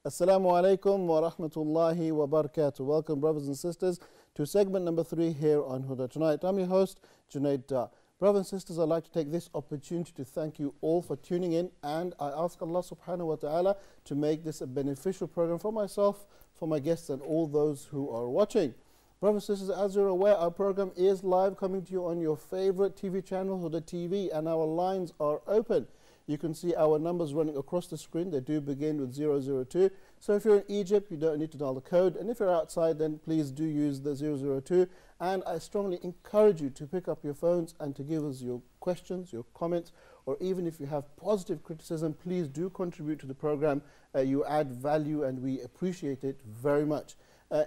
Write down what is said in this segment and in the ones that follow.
Assalamu alaikum wa rahmatullahi wa barakatuh. Welcome, brothers and sisters, to segment number 3 here on Huda Tonight. I'm your host, Junaid Dar. Brothers and sisters, I'd like to take this opportunity to thank you all for tuning in, and I ask Allah subhanahu wa ta'ala to make this a beneficial program for myself, for my guests, and all those who are watching. Brothers and sisters, as you're aware, our program is live, coming to you on your favorite TV channel, Huda TV, and our lines are open. You can see our numbers running across the screen. They do begin with 002. So if you're in Egypt, you don't need to dial the code. And if you're outside, then please do use the 002. And I strongly encourage you to pick up your phones and to give us your questions, your comments, or even if you have positive criticism, please do contribute to the program. You add value and we appreciate it very much.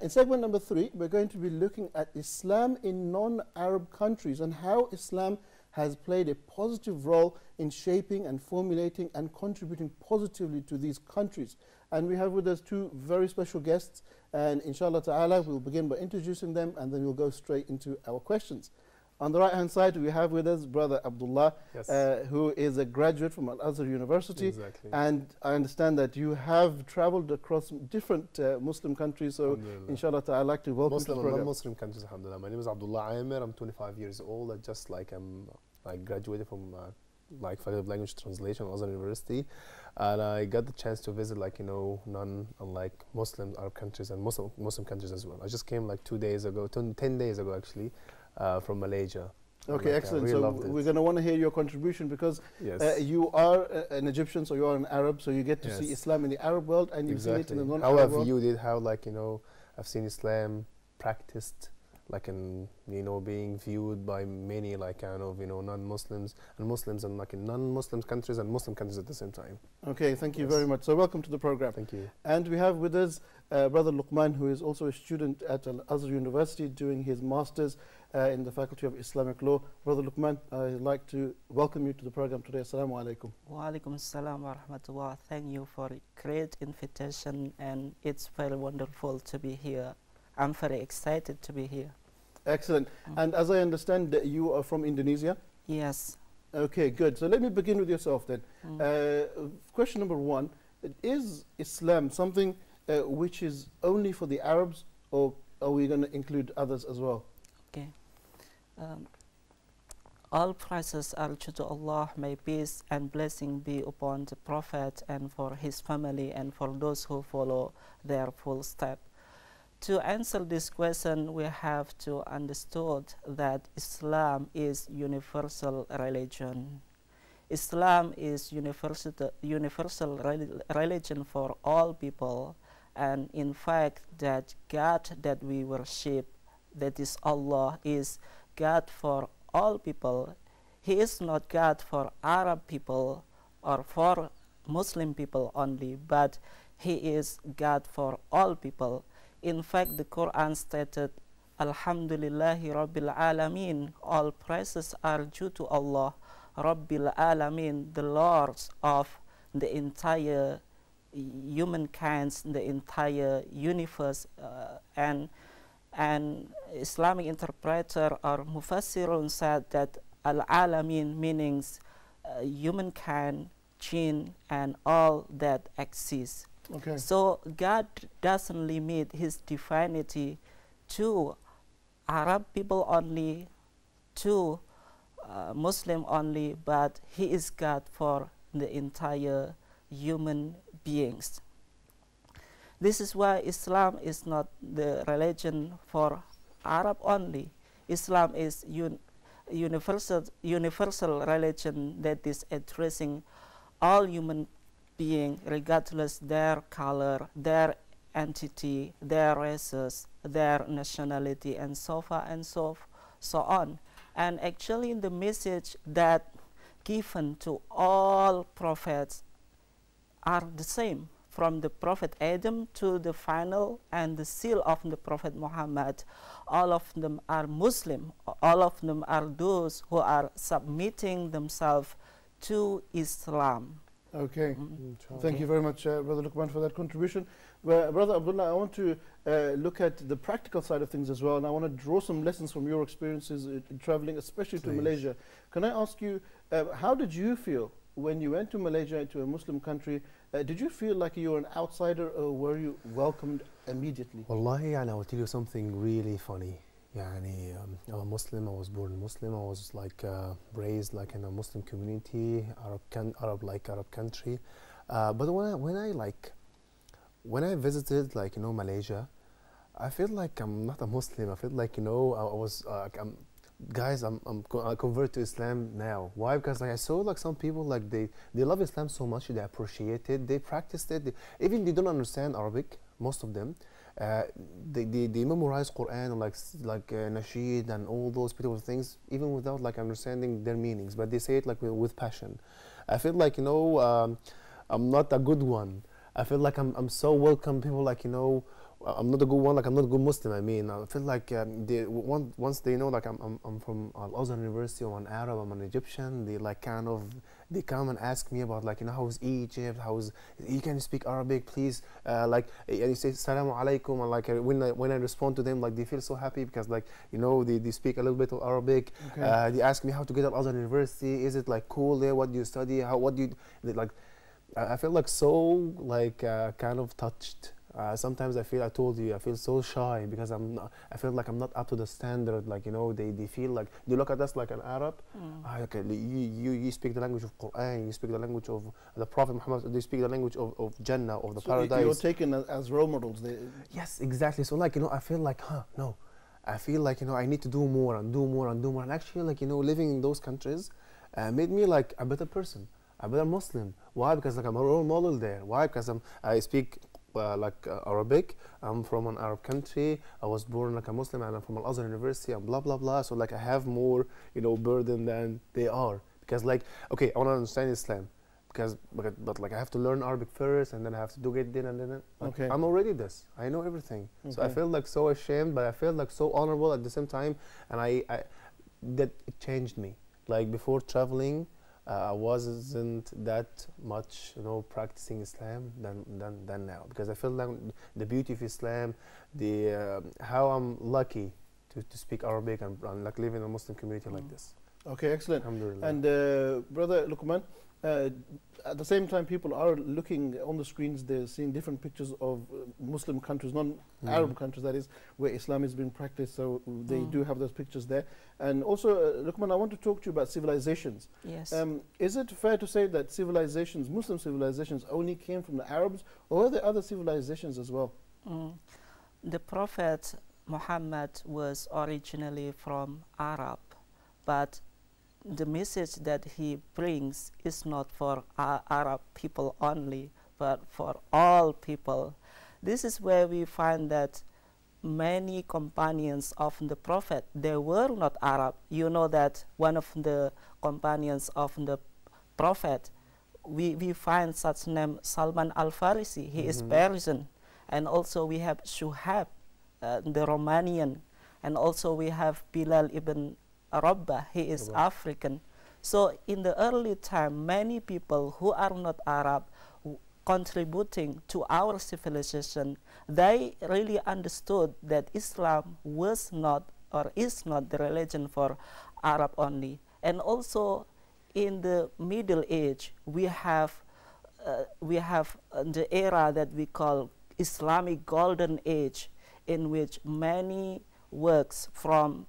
In segment number 3, we're going to be looking at Islam in non-Arab countries and how Islam has played a positive role in shaping and formulating and contributing positively to these countries. And we have with us 2 very special guests, and inshallah ta'ala we'll begin by introducing them and then we'll go straight into our questions. On the right hand side we have with us Brother Abdullah, yes, who is a graduate from Al-Azhar University. Exactly. And I understand that you have traveled across different Muslim countries, so inshallah ta'ala I'd like to welcome Muslim to the and non-Muslim countries, alhamdulillah. My name is Abdullah Amir, I'm 25 years old. I graduated from faculty of language translation at Al-Azhar University, and I got the chance to visit Muslim Arab countries and Muslim countries as well. I just came 10 days ago actually, from Malaysia. Okay, excellent. Really so we're going to want to hear your contribution because yes, you are an Egyptian, so you are an Arab, so you get to see Islam in the Arab world and you've seen it in the non-Arab world. How have you did, how I've seen Islam practiced, being viewed by many non-Muslims and Muslims, and in non-Muslim countries and Muslim countries at the same time. Okay, thank you very much. So welcome to the program. Thank you. And we have with us Brother Lukman, who is also a student at Al-Azhar University doing his Masters in the Faculty of Islamic Law. Brother Lukman, I'd like to welcome you to the program today. Assalamu alaikum. Wa alaikum assalam wa rahmatullah. Thank you for a great invitation, and it's very wonderful to be here. I'm very excited to be here. Excellent. And as I understand, you are from Indonesia? Yes. Okay, good. So let me begin with yourself then. Question number 1, is Islam something which is only for the Arabs, or are we going to include others as well? Okay. All praises are due to Allah. May peace and blessing be upon the Prophet and for his family and for those who follow their full step. To answer this question, we have to understand that Islam is universal religion. Islam is universal religion for all people, and in fact that God that we worship, that is Allah, is God for all people. He is not God for Arab people or for Muslim people only, but He is God for all people. In fact, the Quran stated, Alhamdulillahi Rabbil Alameen, all praises are due to Allah, Rabbil Alameen, the Lord of the entire humankind, the entire universe. And Islamic interpreter or Mufassirun said that Al-Alameen means humankind, jinn, and all that exists. Okay. So God doesn't limit his divinity to Arab people only, to Muslim only, but he is God for the entire human beings. This is why Islam is not the religion for Arab only. Islam is universal religion that is addressing all human being, regardless their color, their entity, their races, their nationality, and so far and so on. And actually the message that given to all prophets are the same, from the Prophet Adam to the final and the seal of the Prophet Muhammad. All of them are Muslim. All of them are those who are submitting themselves to Islam. Okay. Thank you very much, Brother Lukman, for that contribution. Well, Brother Abdullah, I want to look at the practical side of things as well, and I want to draw some lessons from your experiences in traveling, especially to Malaysia. Can I ask you, how did you feel when you went to Malaysia, to a Muslim country, did you feel like you were an outsider, or were you welcomed immediately? Wallahi, and I will tell you something really funny. Yani, I'm a Muslim. I was born Muslim. I was like raised like in a Muslim community, Arab country. But when I visited like Malaysia, I feel like I'm not a Muslim. I feel like I was I convert to Islam now. Why? Because like, I saw like some people like they love Islam so much, they appreciate it, they practice it. Even they don't understand Arabic, most of them. They memorize Quran and like nasheed and all those beautiful things, even without like understanding their meanings. But they say it like with passion. I feel like I'm not a good one. I feel like I'm so welcome. People like I'm not a good one. Like I'm not a good Muslim. I mean, I feel like once they know like I'm from Al-Azhar University, I'm an Arab, I'm an Egyptian. They like they come and ask me about like how's Egypt, you can speak Arabic, please. And you say Assalamu alaikum, and like when I respond to them, like they feel so happy because like they speak a little bit of Arabic. Okay. They ask me how to get Al-Azhar University. Is it like cool there? What do you study? What do you like? I feel like so like kind of touched. Sometimes I feel so shy because I feel like I'm not up to the standard. Like they feel like they look at us like an Arab. Okay, you speak the language of Quran, you speak the language of the Prophet Muhammad, they speak the language of Jannah, of the paradise. You're taken as role models. Yes, exactly. So like I feel like no, I feel like I need to do more and do more and do more. And actually like living in those countries made me like a better person, a better Muslim. Why? Because like I'm a role model there. Why? Because I speak Arabic. I'm from an Arab country. I was born like a Muslim, and I'm from Al-Azhar University, and blah blah blah. So like I have more burden than they are, because like okay, I want to understand Islam, but like I have to learn Arabic first, and then I have to do it then and then. Like, okay, I'm already this. I know everything. Okay. So I feel like so ashamed, but I feel like so honorable at the same time, and I that it changed me. Like before traveling, I wasn't that much, practicing Islam than now, because I feel like the beauty of Islam, how I'm lucky to speak Arabic and like live in a Muslim community like this. Okay, excellent. Alhamdulillah. And Brother Lukman, at the same time, people are looking on the screens, they're seeing different pictures of Muslim countries, non-Arab countries, that is, where Islam is being practiced, so they do have those pictures there. And also, Lukman, I want to talk to you about civilizations. Yes. Is it fair to say that civilizations, Muslim civilizations, only came from the Arabs, or are there other civilizations as well? The Prophet Muhammad was originally from Arab, but the message that he brings is not for Arab people only, but for all people. This is where we find that many companions of the Prophet, they were not Arab. You know that one of the companions of the Prophet, we find such name Salman al-Farisi. He is Persian. And also we have Shuhab, the Romanian. And also we have Bilal ibn Rabah, he is African. So in the early time, many people who are not Arab contributing to our civilization, they really understood that Islam was not or is not the religion for Arab only. And also in the Middle Age, we have the era that we call Islamic Golden Age, in which many works from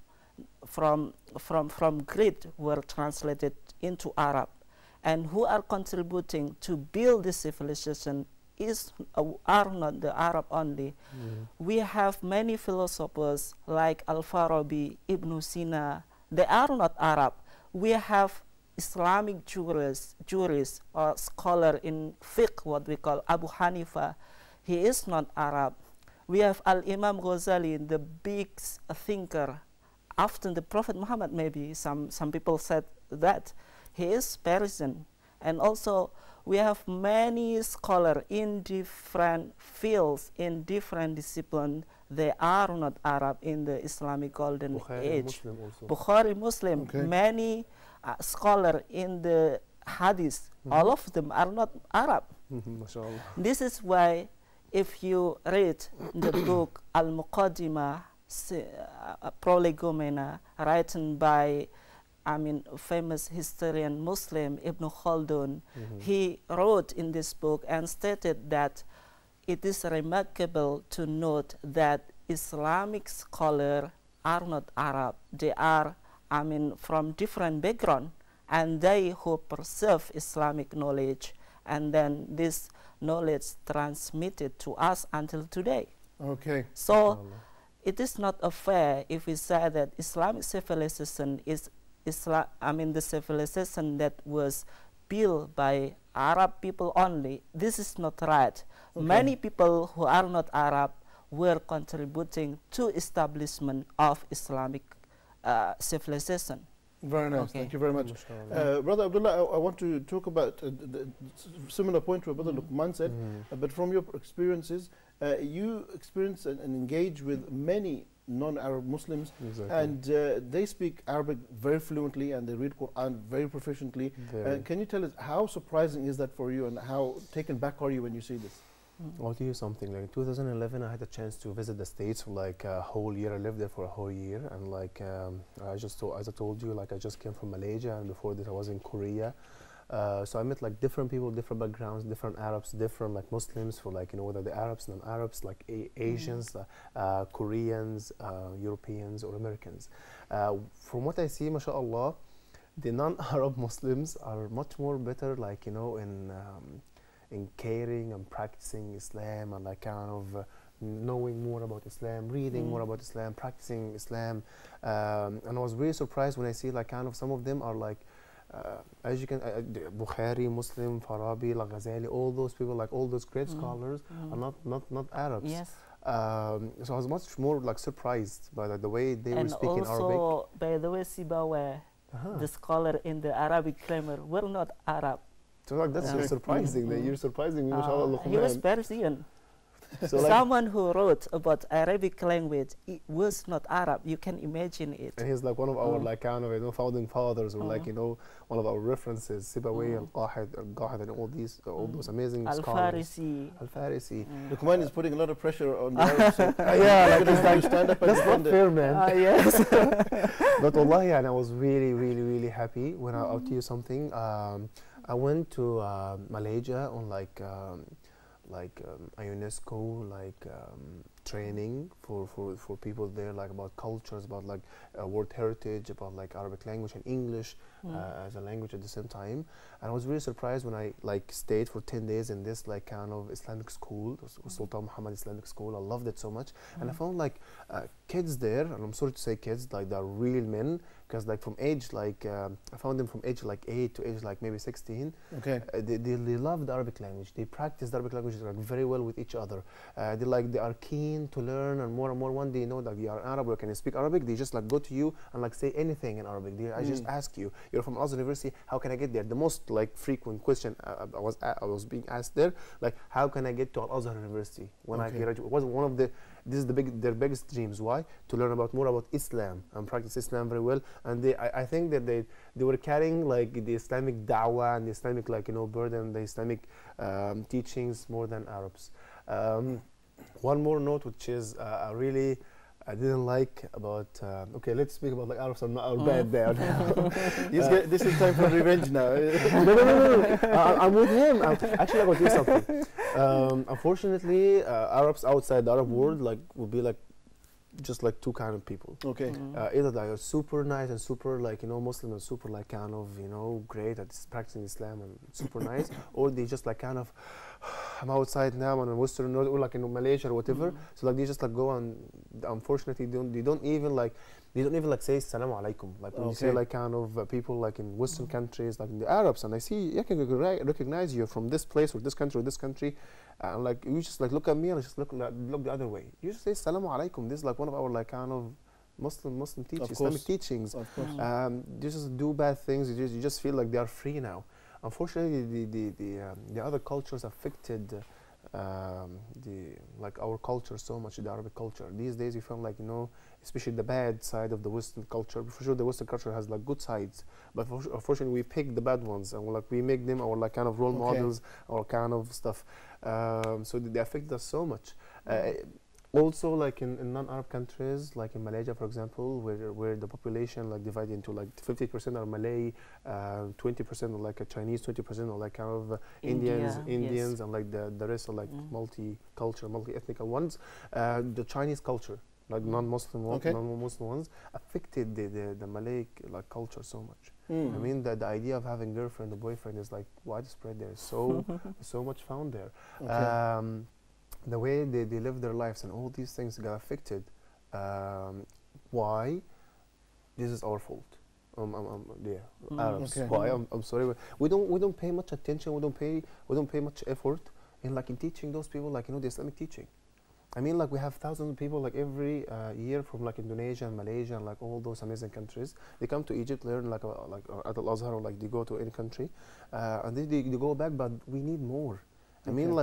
Greek were translated into Arab, and who are contributing to build this civilization are not the Arab only. We have many philosophers like Al-Farabi, Ibn Sina. They are not Arab. We have Islamic jurists or scholar in fiqh, what we call Abu Hanifa. He is not Arab. We have Al-Imam Ghazali, the big thinker after the Prophet Muhammad. Maybe some people said that he is Persian. And also we have many scholars in different fields, in different disciplines. They are not Arab in the Islamic Golden Age. Bukhari Muslim, many scholars in the Hadith, all of them are not Arab. This is why if you read the book Al-Muqaddimah Prolegomena, written by famous historian Muslim Ibn Khaldun, he wrote in this book and stated that it is remarkable to note that Islamic scholars are not Arab. They are, from different background, and they who preserve Islamic knowledge, and then this knowledge transmitted to us until today. Okay. So it is not fair if we say that Islamic civilization is the civilization that was built by Arab people only. This is not right. Okay. Many people who are not Arab were contributing to establishment of Islamic civilization. Very nice. Okay. Thank you very much. Brother Abdullah, I want to talk about the similar point to what Brother Lukman said, but from your experiences, you experience and engage with many non-Arab Muslims, and they speak Arabic very fluently and they read Quran very proficiently. Can you tell us how surprising is that for you, and how taken back are you when you see this? I'll tell you something. Like in 2011, I had a chance to visit the States for like a whole year. I lived there for a whole year, and like as I told you, like I just came from Malaysia, and before this I was in Korea. So I met like different people, different backgrounds, different Arabs, different like Muslims, for like, you know, whether the Arabs, non-Arabs, like Asians, Koreans, Europeans, or Americans. From what I see, mashallah, the non-Arab Muslims are much more better, like, you know, in caring and practicing Islam, and like kind of knowing more about Islam, reading more about Islam, practicing Islam. And I was really surprised when I see like kind of some of them are like, as you can, Bukhari, Muslim, Farabi, Ghazali, all those people, like all those great scholars are not Arabs. Yes. So I was much more like surprised by the way they were speaking Arabic. And also, by the way, Sibawa, the scholar in the Arabic grammar, were not Arab. So like that's surprising. That you're surprising me, mashallah. He was Persian. So like someone who wrote about Arabic language, it was not Arab. You can imagine it. And he's like one of our like kind of, you know, founding fathers, or like, you know, one of our references, Sibawayh, Al-Qahid, and all those amazing scholars. Al-Farisi. Lukman is putting a lot of pressure on the Arabs. So yeah, like stand up. That's not fair, man. Yes. But wallahi, and I was really happy when I'll tell you something. I went to Malaysia on like a UNESCO training for people there, like about cultures, about like world heritage, about like Arabic language and English as a language at the same time. And I was really surprised when I like stayed for 10 days in this like kind of Islamic school, Sultan Muhammad Islamic School. I loved it so much. And I found like kids there, and I'm sorry to say kids, like they're real men, because like from age like I found them from age like 8 to age like maybe 16. Okay. They love the Arabic language. They practice the Arabic language like very well with each other. They are keen to learn, and more one day, you know, that you are Arab or can you speak Arabic, they just like go to you and like say anything in Arabic. I just ask you, you're from Al-Azhar University, how can I get there? The most like frequent question I was being asked there, like how can I get to Al-Azhar University when I graduate? It was one of the, this is their biggest dreams. Why? To learn more about Islam and practice Islam very well. And I think that they were carrying like the Islamic da'wah and the Islamic, like, you know, burden, the Islamic teachings more than Arabs. One more note, which is I didn't like about. Okay, let's speak about like Arabs are bad there. This is time for revenge now. No. I'm with him. Actually, I got to do something. Unfortunately, Arabs outside the Arab world like would be like just like two kind of people. Okay. Either they are super nice and super like, you know, Muslim and super like kind of, you know, great at practicing Islam and super nice, or they just like kind of, I'm outside now, I'm in Western North, or like in Malaysia or whatever. So like they just like go, and unfortunately they don't even like say Assalamu alaikum. Like when you say like kind of people like in Western countries, like in the Arabs, and I see I can recognize you from this place or this country, and like you just like look at me and just look the other way. You just say Assalamu alaikum. This is like one of our like kind of Muslim teachings, Islamic teachings. Of course. You just do bad things. You just feel like they are free now. Unfortunately, the other cultures affected like our culture so much, the Arabic culture. These days, you feel like, you know, especially the bad side of the Western culture. For sure, the Western culture has like good sides, but unfortunately, we pick the bad ones and we make them our like kind of role models, or kind of stuff. So they affect us so much. Also, like in non-Arab countries, like in Malaysia, for example, where the population like divided into like 50% are Malay, 20% are like a Chinese, 20% are like kind of Indians, Yes. and like the rest are like multicultural, multi-ethnic ones. The Chinese culture, like non-Muslim Okay. non-Muslim ones, affected the Malay like culture so much. Mm. I mean, the idea of having girlfriend or boyfriend is like widespread there. So so much found there. Okay. The way they live their lives and all these things got affected. Why? This is our fault. Yeah, Arabs. Okay. Why? I'm sorry. But we don't pay much attention. We don't pay much effort in like in teaching those people like the Islamic teaching. I mean, like we have thousands of people like every year from like Indonesia and Malaysia and like all those amazing countries. They come to Egypt, learn like at Al Azhar, or like they go to any country, and then they go back. But we need more. I mean,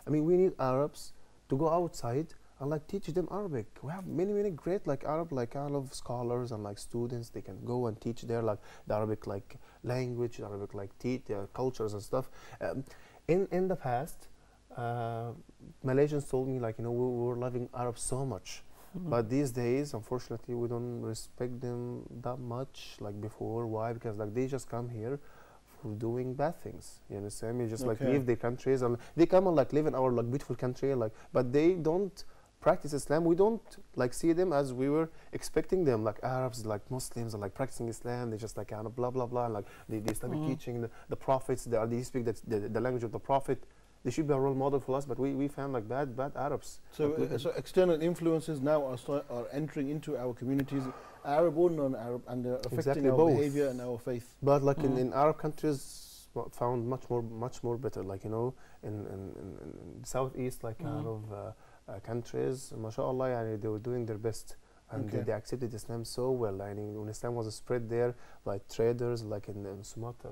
we need Arabs to go outside and like teach them Arabic. We have many great like Arab like kind of scholars and like students. They can go and teach their like the Arabic like language, the Arabic like cultures and stuff. In the past, Malaysians told me like we were loving Arabs so much, but these days unfortunately we don't respect them that much like before. Why? Because like they just come here for doing bad things. You understand me? Just like leave their countries and they come and like live in our like beautiful country, like but they don't practice Islam. We don't like see them as we were expecting them, like Arabs, like Muslims, are like practicing Islam. They just like kind of blah blah blah, and like they start teaching the prophets. They speak the language of the prophet. They should be a role model for us, but we found like bad Arabs. So, so external influences now are entering into our communities, Arab or non-Arab, and they're affecting our behavior and our faith. But like in Arab countries, found much more better. Like in southeast, like kind of countries, mashallah, they were doing their best. And they accepted Islam so well. I mean, when Islam was spread there by traders, like in Sumatra,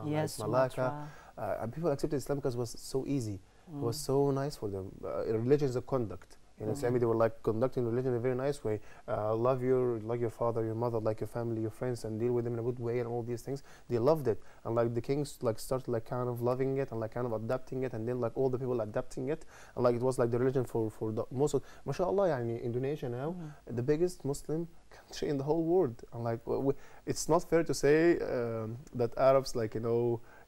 yes, like Malacca, and people accepted Islam because it was so easy. It was so nice for them. Religion is a conduct. In Islam, they were like conducting religion in a very nice way. Love your father, your mother, like your family, your friends, and deal with them in a good way, and all these things. They loved it, and like the kings like started like kind of loving it and like kind of adapting it, and then like all the people adapting it, and like it was like the religion for the most of, mashallah, yani Indonesia now, the biggest Muslim country in the whole world, and like it's not fair to say that Arabs like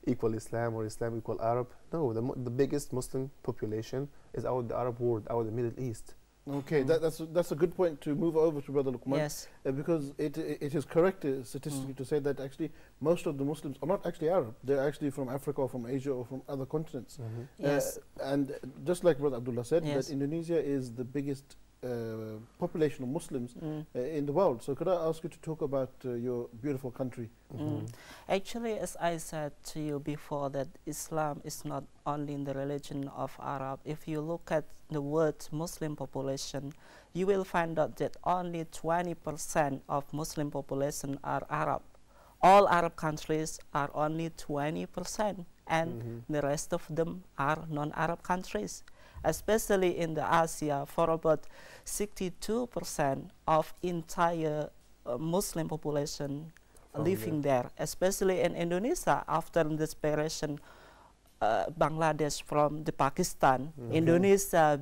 equal Islam or Islam equal Arab. No, the biggest Muslim population is out the Arab world, out the Middle East. Okay, that's a good point to move over to Brother Lukman. Yes. Because it is correct statistically to say that actually most of the Muslims are not actually Arab. They're actually from Africa or from Asia or from other continents. Yes. And just like Brother Abdullah said, Yes. that Indonesia is the biggest population of Muslims in the world. So could I ask you to talk about your beautiful country? Actually, as I said to you before, that Islam is not only in the religion of Arab. If you look at the word Muslim population, you will find out that only 20% of Muslim population are Arab. All Arab countries are only 20%, and the rest of them are non-Arab countries. Especially in the Asia, for about 62% of entire Muslim population living there. Especially in Indonesia, after the separation Bangladesh from the Pakistan, Indonesia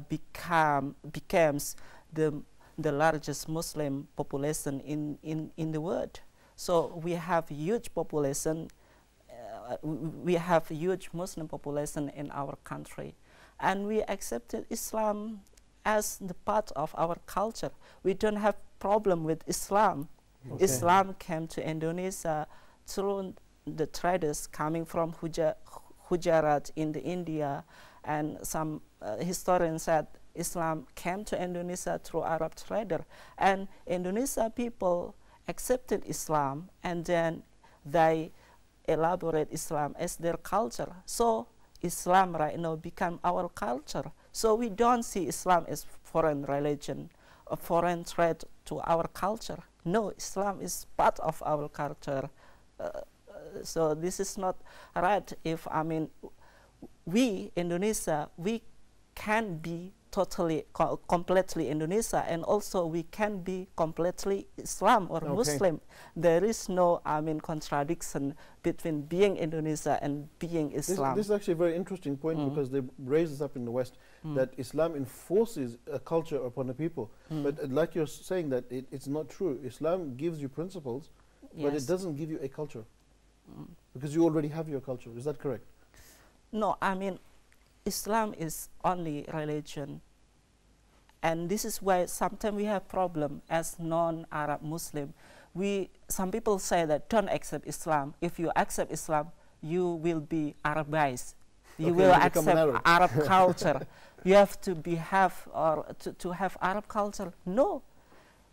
becomes the largest Muslim population in the world. So we have huge population. We have huge Muslim population in our country. And we accepted Islam as the part of our culture. We don't have problem with Islam. Okay. Islam came to Indonesia through the traders coming from Gujarat in India, and some historians said Islam came to Indonesia through Arab trader. And Indonesia people accepted Islam, and then they elaborate Islam as their culture. So Islam right now become our culture. So we don't see Islam as foreign religion, a foreign threat to our culture. No, Islam is part of our culture. So this is not right. If we Indonesia, we can be totally, completely Indonesia, and also we can be completely Islam or Muslim. There is no, contradiction between being Indonesia and being Islam. This is actually a very interesting point, because they raise this up in the West, that Islam enforces a culture upon the people. But like you're saying, that it's not true. Islam gives you principles, but it doesn't give you a culture, because you already have your culture. Is that correct? No, Islam is only religion, and this is why sometimes we have problem as non-Arab Muslim. Some people say that don't accept Islam. If you accept Islam, you will be Arabized. You will accept Arab culture. You have to to have Arab culture. No,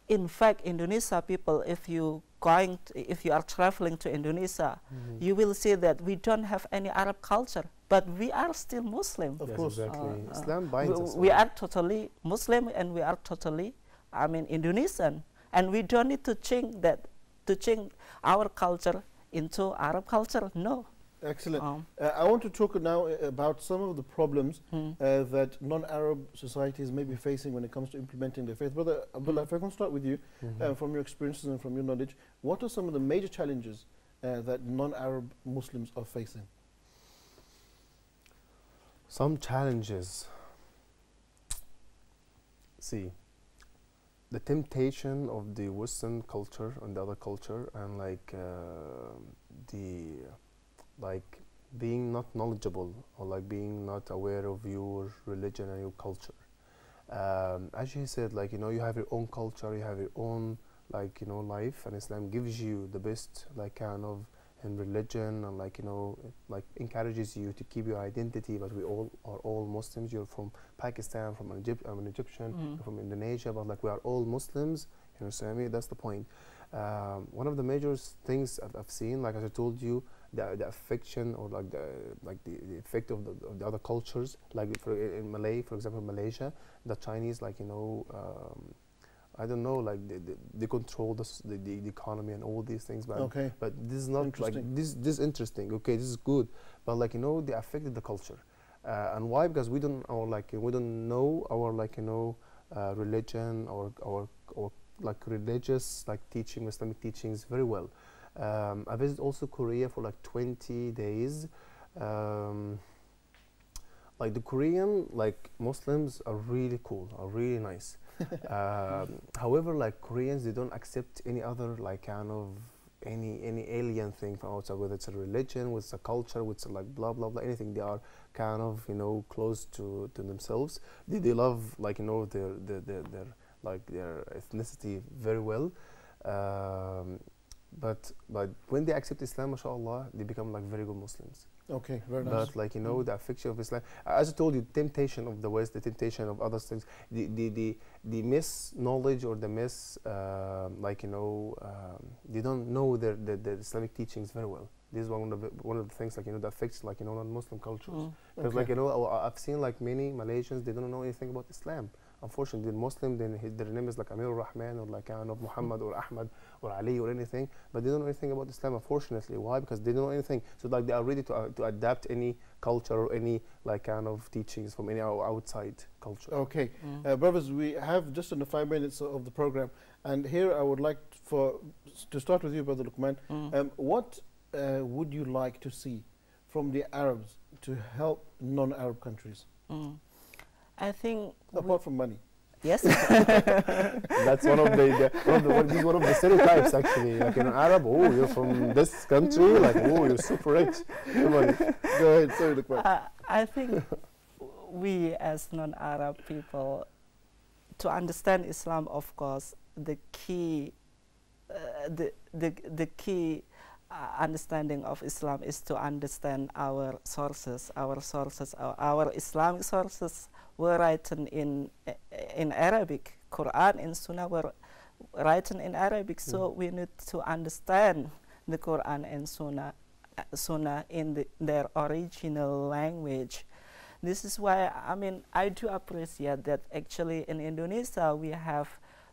in fact, Indonesia people, if you are traveling to Indonesia, you will see that we don't have any Arab culture, but we are still Muslim. Of course, exactly. Islam binds us. We are totally Muslim, and we are totally, Indonesian, and we don't need to change our culture into Arab culture. No. Excellent. I want to talk now about some of the problems that non-Arab societies may be facing when it comes to implementing their faith. Brother Abdullah, if I can start with you, from your experiences and from your knowledge, what are some of the major challenges that non-Arab Muslims are facing? Some challenges. See, the temptation of the Western culture and the other culture, and like being not knowledgeable, or like being not aware of your religion and your culture. As you said, you have your own culture, you have your own life, and Islam gives you the best in religion, and encourages you to keep your identity. But we all are all Muslims. You're from Pakistan, from I'm an Egyptian, from Indonesia, but we are all Muslims. You understand me? That's the point. One of the major things I've seen, as I told you, the affection, or the effect of the other cultures, in Malay, for example, Malaysia, the Chinese, I don't know, they control the economy and all these things, but this is not this is interesting. Okay, this is good, but they affected the culture, and why? Because we don't know our religion, or religious teaching, Islamic teachings very well. I visited also Korea for 20 days. The Korean Muslims are really cool, are really nice. However, Koreans, they don't accept any other any alien thing from outside, whether it's a religion, with a culture, with blah blah blah, anything. They are close to themselves. They love their ethnicity very well. But when they accept Islam, mashallah, they become very good Muslims. Okay, very nice. But the affection of Islam, as I told you, temptation of the West, the temptation of other things, the misknowledge, or the they don't know the Islamic teachings very well. This is one of the things that affects non-Muslim cultures. Because I've seen many Malaysians, they don't know anything about Islam. Unfortunately, they're Muslim, then their name is Amir Rahman, or Muhammad, or Ahmad, or Ali, or anything, but they don't know anything about Islam, unfortunately. Why? Because they don't know anything. So they are ready to adapt any culture, or any teachings from any outside culture. Okay. Brothers, we have just under 5 minutes of the program, and here I would like to start with you, Brother Lukman. What would you like to see from the Arabs to help non-Arab countries? I think, apart from money. Yes. That's one of the stereotypes, actually. An Arab, oh, you're from this country, oh, you're super rich. Come on. Go ahead, sorry, Lukman. I think we as non-Arab people, to understand Islam, of course, the key understanding of Islam is to understand our sources. Our Islamic sources were written in Arabic. Quran and Sunnah were written in Arabic, so we need to understand the Quran and Sunnah in their original language. This is why I do appreciate that actually in Indonesia we have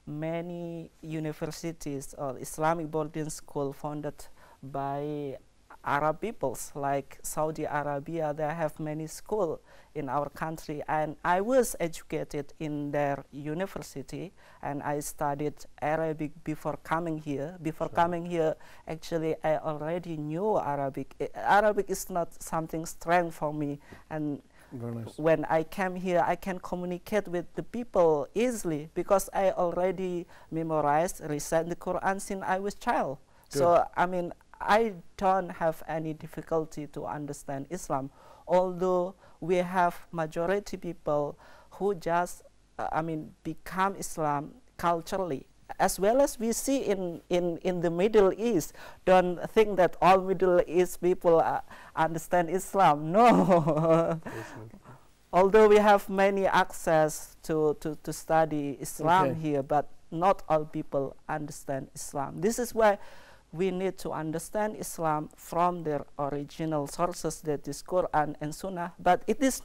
many universities or Islamic boarding school founded by Arab peoples like Saudi Arabia. They have many schools in our country, and I was educated in their university, and I studied Arabic before coming here. Before coming here, actually, I already knew Arabic. Arabic is not something strange for me, and very nice. when I came here, I can communicate with the people easily because I already memorized, recite the Quran since I was child. Good. So, I mean, I don't have any difficulty to understand Islam, although we have majority people who just, become Islam culturally, as well as we see in the Middle East. Don't think that all Middle East people understand Islam. No. Although we have many access to study Islam here, but not all people understand Islam. This is why we need to understand Islam from their original sources, that is Quran and Sunnah. But it is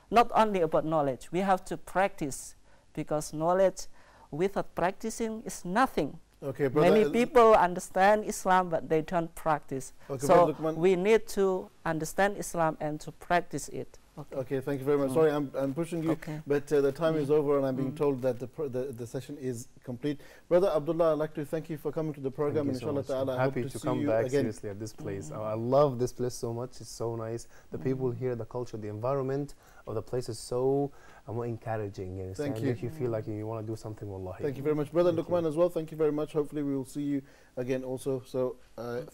not only about knowledge. We have to practice, because knowledge without practicing is nothing. Okay, brother, many people understand Islam, but they don't practice. Okay, so we need to understand Islam and to practice it. Okay, thank you very much. Sorry, I'm pushing you, but the time is over, and I'm being told that the session is complete. Brother Abdullah, I'd like to thank you for coming to the program. Inshallah Ta'ala, happy to come back seriously at this place. I love this place so much. It's so nice. The people here, the culture, the environment of the place is so encouraging. You thank you. Make you feel like you want to do something. Wallahi. Thank you very much, brother Lukman, as well. Thank you very much. Hopefully, we will see you again also. So,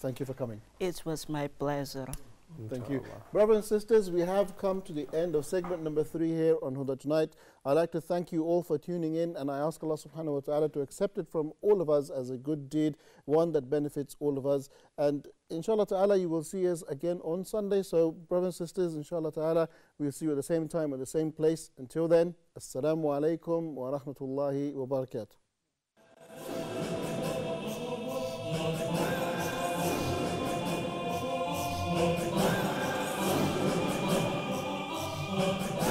thank you for coming. It was my pleasure. Thank you. Brothers and sisters, we have come to the end of segment number 3 here on Huda Tonight. I'd like to thank you all for tuning in, and I ask Allah subhanahu wa ta'ala to accept it from all of us as a good deed, one that benefits all of us. And inshallah ta'ala, you will see us again on Sunday. So, brothers and sisters, inshallah ta'ala, we'll see you at the same time, at the same place. Until then, assalamu alaikum wa rahmatullahi wa barakatuh. Oh,